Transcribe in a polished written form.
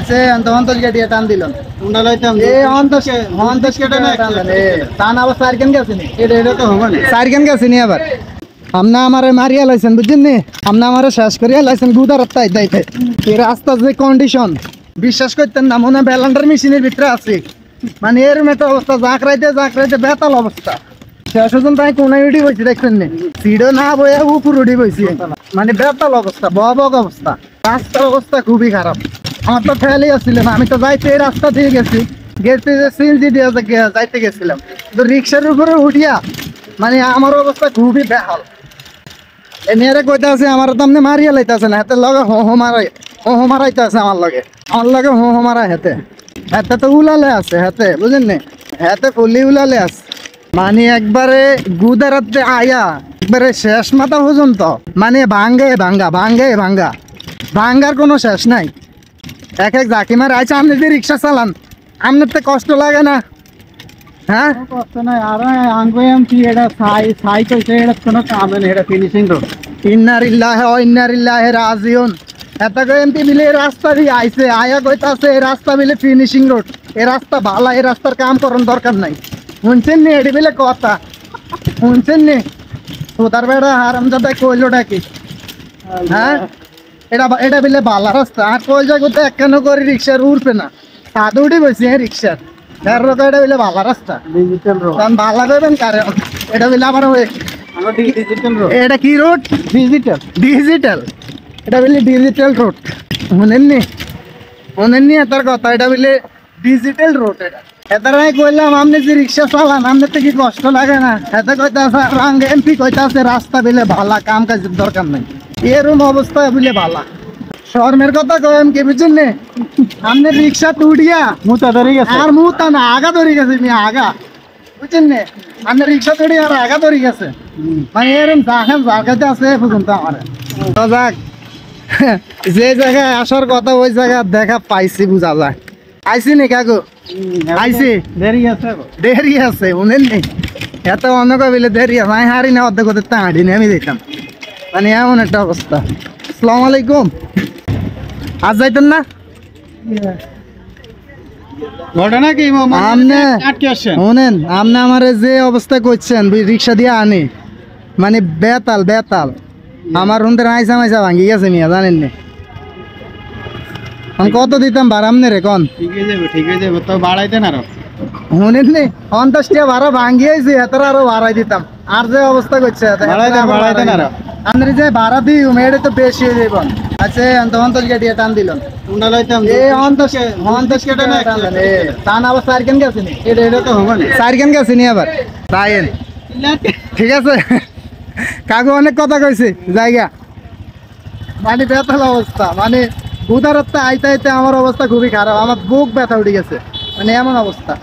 আছে অন্তল কেটে টান দিলাম উন্ডা লইতাম এই অন্তস কেটে না টান আবার সাইকেন গেছে নি এটা তো হবে না সাইকেন গেছে নি আবার আমনা আমারে মারিয়া লাইছেন বুঝছেন নি আমনা আমারে শেষ করিয়া লাইছেন গুদার তাই দাইতে এই রাস্তা যে কন্ডিশন বিশ্বাস করতেন না মনে ব্যালান্ডার মেশিনের ভিতরে আছে মানে এর একটা অবস্থা জাকরাইতে বেতাল অবস্থা শেষ পর্যন্ত আমি কোনায় উঠি বসি দেখছেন নি সিঁড়ো না বইয়া উপর উঠি বসি মানে বেতাল অবস্থা ভয়াবহ অবস্থা রাস্তার অবস্থা খুবই খারাপ আমার তো ফেলেই আসছিল না আমি তো যাইতে এই রাস্তা দিয়ে গেছি গেতে সিএনজি দিয়ে যাইতে গেছিলাম তো রিক্সার উপরে উঠিয়া মানে আমার অবস্থা খুবই বেহাল এনে কইতে আছে আমার তো আপনি মারিয়া লাইতেছে না হাতে লগে হো মারাইতে আছে আমার লগে হো মারা হেতে হাতে তো উলালে আছে হাতে বুঝেন নি হাতে ফুলি উলালে আছে মানে একবারে গুদারাতে আয়া একবারে শেষ মাথা পর্যন্ত মানে ভাঙ্গার কোনো শেষ নাই এক জাকিমার আইছে আপনি যে রিক্সা চালান আপনার তো কষ্ট লাগে না হ্যাঁ কষ্ট নাই আর আঙ্গুয়াম কি এটা সাই কইছে এটা কোনো কাম না এটা ফিনিশিং রোড ইন্নারিল্লাহি রাজিউন এত এমপি মিলে রাস্তা দিয়ে আইছে আয়া কইতাছে এই রাস্তা মিলে ফিনিশিং রোড এই রাস্তা ভালো এই রাস্তার কাম করার দরকার নাই শুনছেন নি এটি মিলে কথা শুনছেন নি তোতার বেড়া হারামজাদা কইলোটা কি হ্যাঁ এটা বিলে ভালো রাস্তা আর কই জায়গাতে একখান করে রিক্সার উঠবে না সাদু উঠে বসে রিক্সার এটা বিলে ভালো রাস্তা ডিজিটাল রোড কারণ ভালো করবেন কারণ এটা বিলে আবার ডিজিটাল রোড এটা কি রোড ডিজিটাল এটা বলে ডিজিটাল রোড শুনেননি এটার কথা এটা বলে ডিজিটাল রোড এটা এটারাই কইলাম আপনি যে রিক্সা চালান আপনার তো কি কষ্ট লাগে না এতে কইতাছে এমপি কইতাছে রাস্তা বিলে ভালা কাম কাজের দরকার নাই এরকম অবস্থা বলে ভালা শর্মের কথা কইম কি বুঝছেন নে আপনি রিক্সা তুড়িয়া মুতা ধরে গেছে আর মুতা না আগা ধরে গেছে আগা বুঝছেন নে আপনি রিক্সা তুড়িয়া আর আগা ধরে গেছে মানে এরকম দেখেন জায়গাতে আছে পর্যন্ত আমার তো যাক যে জায়গায় আসার কথা ওই জায়গা দেখা পাইছি বুঝা যায় আইসি নি কাকু আইসি দেরি আছে শুনেন নি এত অন্য কবিলে দেরি আছে আমি হারি না অর্ধেক ওদের হাঁটি নি আমি দিতাম মানে এমন একটা অবস্থা আসসালামু আলাইকুম আজ যাইতেন না ঘটনা কি আমনে আটকে আসছেন শুনেন আপনি আমার যে অবস্থা করছেন রিক্সা দিয়ে আনি মানে বেতাল আমার রুমদের আইসা মাইসা ভাঙ্গি গেছে মিয়া জানেন নি আমি কত দিতাম ভাড়া আমনে রে কন ঠিক হয়ে যাবে তো বাড়াইতেন আরো শুনেন নি 50 টাকা ভাড়া ভাঙ্গিয়েছি এতটা আরো বাড়াই দিতাম আর যে অবস্থা করছে বাড়াইতেন আরো আপনি যে ভাড়া দিই মেয়েটা তো বেশি হয়ে যাবেন আচ্ছা অন্তল কেটে টান দিলাম উন্ডা লইতাম এই অন্তস কেটে না টান আবার সাইকেন গেছে নি এটা তো হবে না সাইকেন গেছে নি আবার তাইন ঠিক আছে কাকু অনেক কথা কইছে জায়গা মানে বেতাল অবস্থা মানে গুদারত্বে আইতে আমার অবস্থা খুবই খারাপ আমার বুক ব্যথা উঠে গেছে মানে এমন অবস্থা